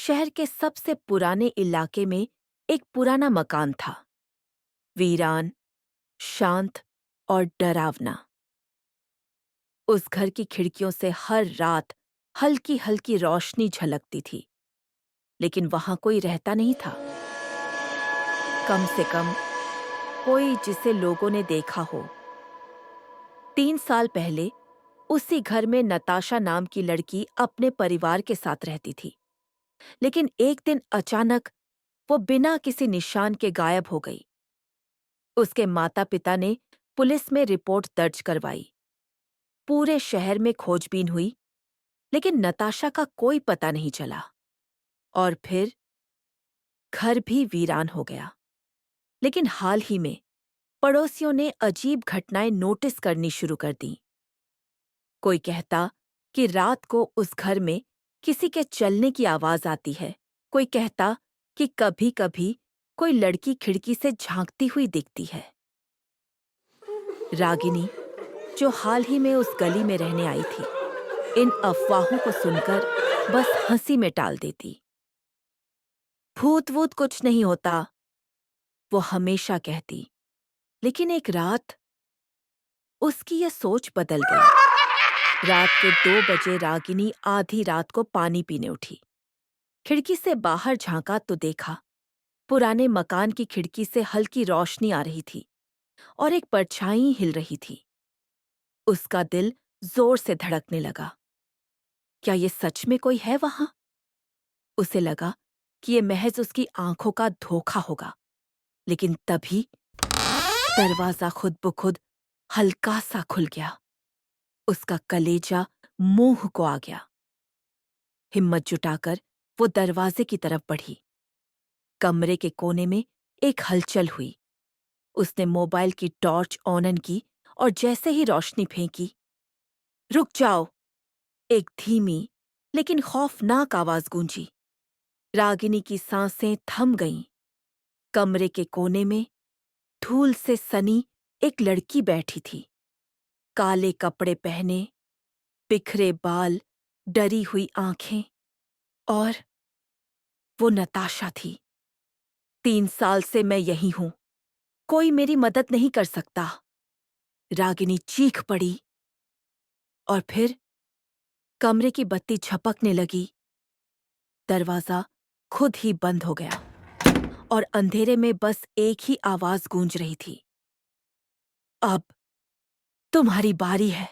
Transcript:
शहर के सबसे पुराने इलाके में एक पुराना मकान था। वीरान, शांत और डरावना। उस घर की खिड़कियों से हर रात हल्की हल्की रोशनी झलकती थी, लेकिन वहां कोई रहता नहीं था। कम से कम कोई जिसे लोगों ने देखा हो। 3 साल पहले उसी घर में नताशा नाम की लड़की अपने परिवार के साथ रहती थी, लेकिन एक दिन अचानक वो बिना किसी निशान के गायब हो गई। उसके माता-पिता ने पुलिस में रिपोर्ट दर्ज करवाई। पूरे शहर में खोजबीन हुई, लेकिन नताशा का कोई पता नहीं चला। और फिर घर भी वीरान हो गया। लेकिन हाल ही में पड़ोसियों ने अजीब घटनाएं नोटिस करनी शुरू कर दी। कोई कहता कि रात को उस घर में किसी के चलने की आवाज आती है। कोई कहता कि कभी-कभी कोई लड़की खिड़की से झांकती हुई दिखती है। रागिनी, जो हाल ही में उस गली में रहने आई थी, इन अफवाहों को सुनकर बस हंसी में टाल देती। भूत वूत कुछ नहीं होता, वो हमेशा कहती। लेकिन एक रात उसकी यह सोच बदल गई। रात के 2 बजे रागिनी आधी रात को पानी पीने उठी। खिड़की से बाहर झांका तो देखा पुराने मकान की खिड़की से हल्की रोशनी आ रही थी और एक परछाई हिल रही थी। उसका दिल जोर से धड़कने लगा। क्या ये सच में कोई है वहां? उसे लगा कि ये महज उसकी आंखों का धोखा होगा। लेकिन तभी दरवाजा खुद ब खुद हल्का सा खुल गया। उसका कलेजा मुंह को आ गया। हिम्मत जुटाकर वो दरवाजे की तरफ बढ़ी। कमरे के कोने में एक हलचल हुई। उसने मोबाइल की टॉर्च ऑन की और जैसे ही रोशनी फेंकी, रुक जाओ! एक धीमी लेकिन खौफनाक आवाज गूंजी। रागिनी की सांसें थम गईं। कमरे के कोने में धूल से सनी एक लड़की बैठी थी। काले कपड़े पहने, बिखरे बाल, डरी हुई आंखें, और वो नताशा थी। 3 साल से मैं यही हूं, कोई मेरी मदद नहीं कर सकता। रागिनी चीख पड़ी और फिर कमरे की बत्ती झपकने लगी। दरवाजा खुद ही बंद हो गया और अंधेरे में बस एक ही आवाज गूंज रही थी, अब तुम्हारी बारी है।